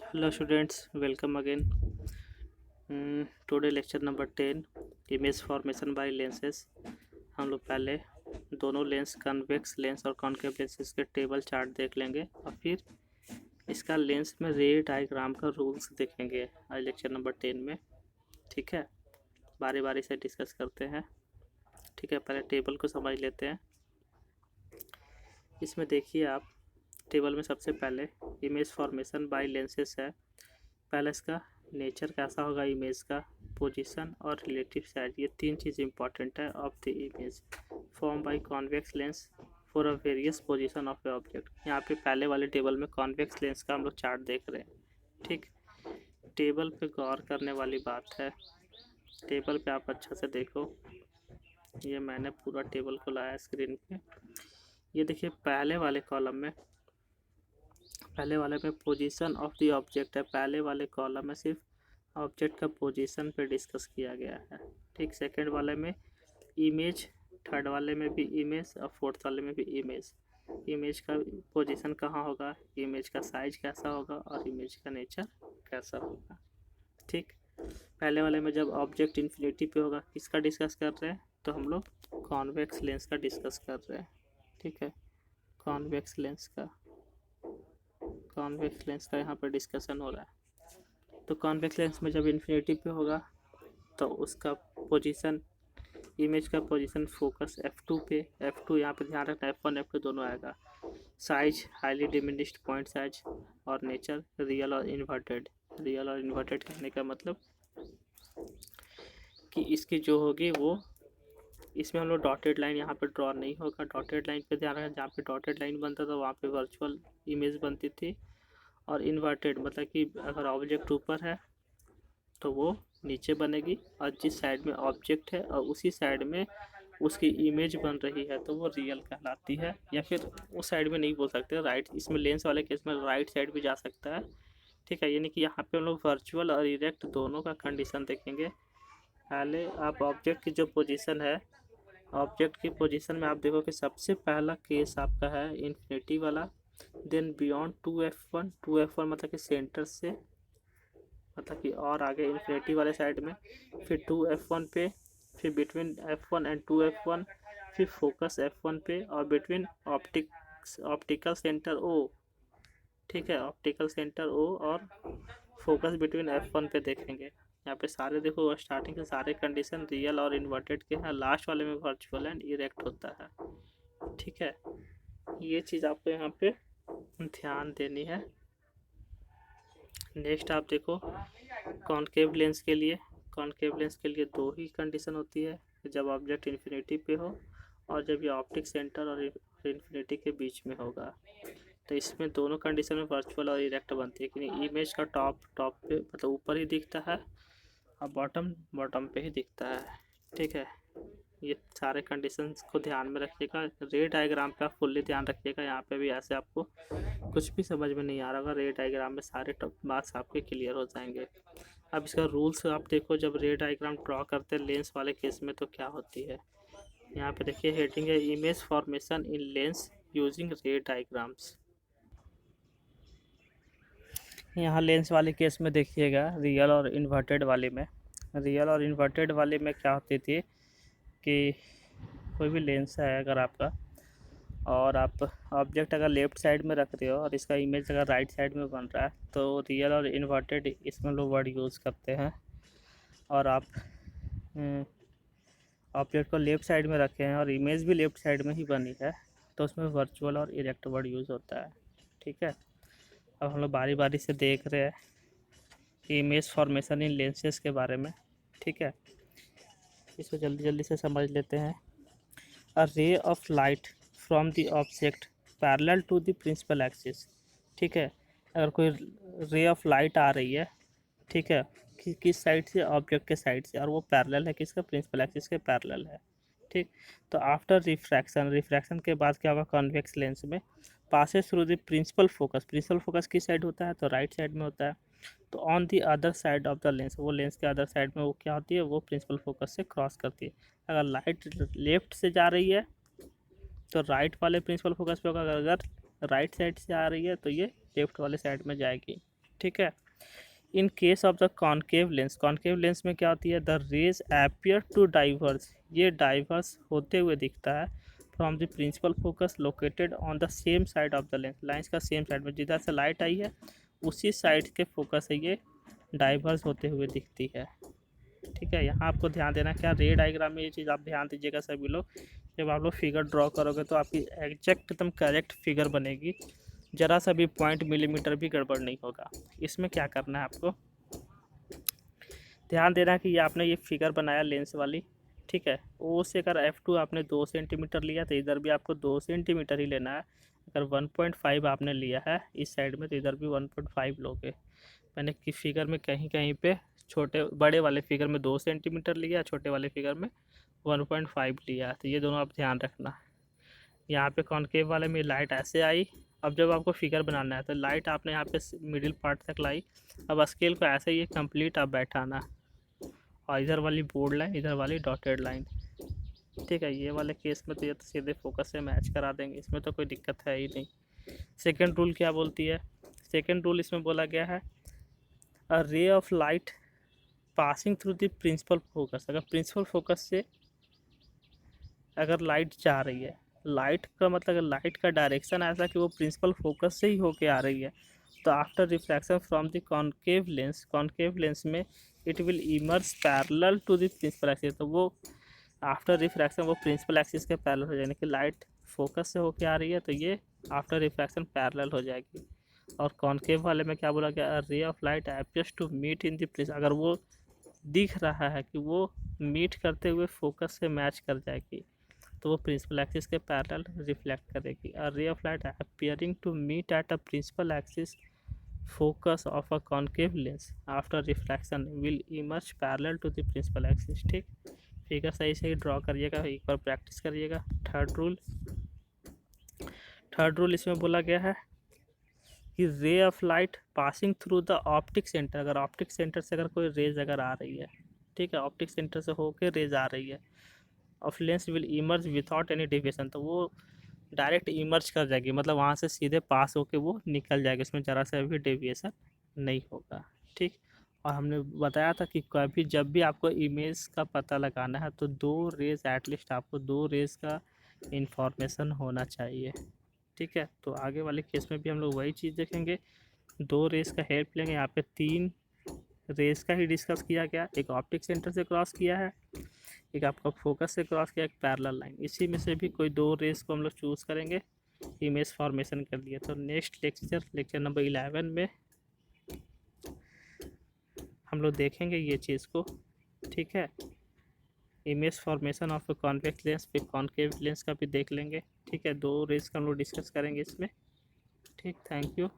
Hello students, welcome again. Today lecture number 10 image formation by lenses. हम लोग पहले दोनों लेंस कन्वेक्स लेंस और कॉन्केव लेंसेज के टेबल चार्ट देख लेंगे और फिर इसका लेंस में रे डायग्राम का रूल्स देखेंगे आज लेक्चर नंबर 10 में। ठीक है, बारी बारी से डिस्कस करते हैं। ठीक है, पहले टेबल को समझ लेते हैं। इसमें देखिए आप, टेबल में सबसे पहले इमेज फॉर्मेशन बाय लेंसेज है। पहले इसका नेचर कैसा होगा, इमेज का पोजीशन और रिलेटिव साइज, ये तीन चीज़ इंपॉर्टेंट है of the image form by convex lens for a various position of A object. यहाँ पे पहले वाले टेबल में कॉन्वेक्स लेंस का हम लोग चार्ट देख रहे हैं। ठीक, टेबल पे गौर करने वाली बात है। टेबल पे आप अच्छा से देखो, ये मैंने पूरा टेबल को लाया स्क्रीन पे। ये देखिए पहले वाले कॉलम में, पहले वाले में पोजीशन ऑफ द ऑब्जेक्ट है। पहले वाले कॉलम में सिर्फ ऑब्जेक्ट का पोजीशन पे डिस्कस किया गया है। ठीक, सेकंड वाले में इमेज, थर्ड वाले में भी इमेज और फोर्थ वाले में भी इमेज। इमेज का पोजीशन कहाँ होगा, इमेज का साइज कैसा होगा और इमेज का नेचर कैसा होगा। ठीक, पहले वाले में जब ऑब्जेक्ट इन्फिनिटी पे होगा, किसका डिस्कस कर रहे हैं, तो हम लोग कॉन्वेक्स लेंस का डिस्कस कर रहे हैं। ठीक है, कॉन्वेक्स लेंस का, कॉन्वेक्स लेंस का यहाँ पर डिस्कशन हो रहा है। तो कॉन्वेक्स लेंस में जब इन्फिनिटी पे होगा तो उसका पोजीशन, इमेज का पोजीशन फोकस F2 पे, F2 यहाँ पे ध्यान रखना, F1 F2 दोनों आएगा। Size highly diminished point size और नेचर रियल और इन्वर्टेड। रियल और इन्वर्टेड कहने का मतलब कि इसकी जो होगी वो, इसमें हम लोग डॉटेड लाइन यहाँ पे ड्रॉ नहीं होगा। डॉटेड लाइन पे ध्यान रखना, जहाँ पे डॉटेड लाइन बनता था वहाँ पे वर्चुअल इमेज बनती थी। और इन्वर्टेड मतलब कि अगर ऑब्जेक्ट ऊपर है तो वो नीचे बनेगी, और जिस साइड में ऑब्जेक्ट है और उसी साइड में उसकी इमेज बन रही है तो वो रियल कहलाती है। या फिर उस साइड में नहीं बोल सकते, राइट, इसमें लेंस वाले केस में राइट साइड भी जा सकता है। ठीक है, यानी कि यहाँ पे हम लोग वर्चुअल और इरेक्ट दोनों का कंडीशन देखेंगे। पहले आप ऑब्जेक्ट की जो पोजीशन है, ऑब्जेक्ट की पोजीशन में आप देखो कि सबसे पहला केस आपका है इन्फिनिटी वाला। देन बियॉन्ड 2F1, 2F1 मतलब कि सेंटर से, मतलब कि और आगे इन्फिनिटी वाले साइड में, फिर 2F1 पे, फिर बिटवीन F1 एंड 2F1, फिर फोकस F1 पे, और बिटवीन ऑप्टिकल सेंटर O। ठीक है, ऑप्टिकल सेंटर O और फोकस बिटवीन F1 पे देखेंगे। यहाँ पे सारे देखो, स्टार्टिंग से सारे कंडीशन रियल और इन्वर्टेड के हैं, लास्ट वाले में वर्चुअल एंड इरेक्ट होता है। ठीक है, ये चीज़ आपको यहाँ पे ध्यान देनी है। नेक्स्ट आप देखो, कॉन्केव लेंस के लिए, कॉन्केव लेंस के लिए दो ही कंडीशन होती है, जब ऑब्जेक्ट इन्फिनिटी पे हो और जब ये ऑप्टिक सेंटर और इन्फिनिटी के बीच में होगा। तो इसमें दोनों कंडीशन में वर्चुअल और इरेक्ट बनती है कि इमेज का टॉप पे मतलब ऊपर ही दिखता है और बॉटम बॉटम पे ही दिखता है। ठीक है, ये सारे कंडीशंस को ध्यान में रखिएगा। रे डायग्राम पे आप फुल्ली ध्यान रखिएगा। यहाँ पे भी ऐसे आपको कुछ भी समझ में नहीं आ रहा होगा, रे डायग्राम में सारे बात आपके क्लियर हो जाएंगे। अब इसका रूल्स आप देखो, जब रे डायग्राम ड्रॉ करते हैं लेंस वाले केस में तो क्या होती है। यहाँ पे देखिए हेडिंग है इमेज फॉर्मेशन इन लेंस यूजिंग रे डायग्राम्स। यहाँ लेंस वाले केस में देखिएगा, रियल और इन्वर्टेड वाले में, रियल और इन्वर्टेड वाले में क्या होती थी कि कोई भी लेंस है अगर आपका, और आप ऑब्जेक्ट अगर लेफ़्ट साइड में रख रहे हो और इसका इमेज अगर राइट साइड में बन रहा है तो रियल और इन्वर्टेड इसमें लोग वर्ड यूज़ करते हैं। और आप ऑब्जेक्ट को लेफ़्ट साइड में रखे हैं और इमेज भी लेफ़्ट साइड में ही बनी है तो उसमें वर्चुअल और इरेक्ट वर्ड यूज़ होता है। ठीक है, अब हम लोग बारी बारी से देख रहे हैं इमेज फॉर्मेशन इन लेंसेज के बारे में। ठीक है, इसको जल्दी जल्दी से समझ लेते हैं। A ray of light from the object parallel to the principal axis. ठीक है, अगर कोई रे ऑफ लाइट आ रही है, ठीक है, किस साइड से, ऑब्जेक्ट के साइड से, और वो पैरेलल है किसका, प्रिंसिपल एक्सिस के पैरेलल है। ठीक, तो आफ्टर रिफ्रैक्शन, रिफ्रैक्शन के बाद क्या होगा, कॉन्वेक्स लेंस में passes through the principal focus, principal focus किस साइड होता है, तो राइट साइड में होता है। तो on the other side of the lens, वो लेंस के अदर साइड में वो क्या होती है, वो प्रिंसिपल फोकस से क्रॉस करती है। अगर लाइट लेफ्ट से जा रही है तो राइट वाले प्रिंसिपल फोकस पे होगा, अगर राइट साइड से आ रही है तो ये लेफ्ट वाले साइड में जाएगी। ठीक है। In case of the concave lens में क्या होती है, the rays appear to diverse, ये डाइवर्स होते हुए दिखता है from the principal focus located on the same side of the lens, lines का सेम साइड में जिधर से लाइट आई है उसी साइड के फोकस से ये डाइवर्स होते हुए दिखती है। ठीक है, यहाँ आपको ध्यान देना क्या, रे डायग्राम में ये चीज़ आप ध्यान दीजिएगा सभी लोग। जब आप लोग फिगर ड्रॉ करोगे तो आपकी एग्जैक्ट एकदम करेक्ट फिगर बनेगी, ज़रा सा भी पॉइंट मिलीमीटर भी गड़बड़ नहीं होगा। इसमें क्या करना है आपको ध्यान देना कि ये आपने ये फिगर बनाया लेंस वाली, ठीक है, ओ से अगर F2 आपने 2 सेंटीमीटर लिया तो इधर भी आपको 2 सेंटीमीटर ही लेना है। अगर 1.5 आपने लिया है इस साइड में तो इधर भी 1.5 लोगे। मैंने कि फिगर में कहीं कहीं पे छोटे बड़े वाले फिगर में 2 सेंटीमीटर लिया, छोटे वाले फिगर में 1.5 लिया, तो ये दोनों आप ध्यान रखना। यहाँ पे कॉन्केव वाले में लाइट ऐसे आई। अब जब आपको फिगर बनाना है तो लाइट आपने यहाँ पे मिडिल पार्ट तक लाई। अब स्केल को ऐसे ही कंप्लीट आप बैठाना, और इधर वाली बोल्ड लाइन, इधर वाली डॉटेड लाइन। ठीक है, ये वाले केस में तो ये तो सीधे फोकस से मैच करा देंगे, इसमें तो कोई दिक्कत है ही नहीं। सेकेंड रूल क्या बोलती है, सेकेंड रूल इसमें बोला गया है a ray of light passing through the principal focus, अगर प्रिंसिपल फोकस से अगर लाइट जा रही है, लाइट का मतलब लाइट का डायरेक्शन ऐसा कि वो प्रिंसिपल फोकस से ही होके आ रही है, तो after reflection from the concave lens में it will emerge parallel to the principal axis, तो वो आफ्टर रिफ्रैक्शन वो प्रिंसिपल एक्सिस के पैरेलल हो जाएगी, कि लाइट फोकस से होके आ रही है तो ये आफ्टर रिफ्रैक्शन पैरेलल हो जाएगी। और कॉन्केव वाले में क्या बोला गया, ray of light appears to meet in the prince, अगर वो दिख रहा है कि वो मीट करते हुए फोकस से मैच कर जाएगी तो वो प्रिंसिपल एक्सिस के पैरेलल रिफ्लेक्ट करेगी। A ray of light appearing to meet at a principal axis focus of a concave lens after reflection will emerge parallel to the principal axis. ठीक, figure सही से ही ड्रॉ करिएगा, एक बार practice करिएगा। थर्ड रूल इसमें बोला गया है कि ray of light passing through the optic centre, अगर ऑप्टिक सेंटर से अगर कोई रेज अगर आ रही है, ठीक है, ऑप्टिक सेंटर से होके रेज आ रही है, of lens will emerge without any deviation, तो वो डायरेक्ट इमर्ज कर जाएगी, मतलब वहाँ से सीधे पास होके वो निकल जाएगी, उसमें ज़रा सा भी डेविएशन नहीं होगा। ठीक, और हमने बताया था कि कभी जब भी आपको इमेज का पता लगाना है तो 2 रेज एटलीस्ट आपको 2 रेज का इंफॉर्मेशन होना चाहिए। ठीक है, तो आगे वाले केस में भी हम लोग वही चीज़ देखेंगे, 2 रेस का हेल्प लेंगे। यहाँ पे 3 रेस का ही डिस्कस किया गया, एक ऑप्टिक सेंटर से क्रॉस किया है, एक आपका फोकस से क्रॉस किया, एक पैरेलल लाइन, इसी में से भी कोई 2 रेस को हम लोग चूज़ करेंगे, इमेज फॉर्मेशन कर लिए। तो नेक्स्ट लेक्चर नंबर 11 में हम लोग देखेंगे ये चीज़ को। ठीक है, image formation of convex lens, फिर कॉन्केव लेंस का भी देख लेंगे। ठीक है, 2 रेस का हम लोग डिस्कस करेंगे इसमें। ठीक, थैंक यू।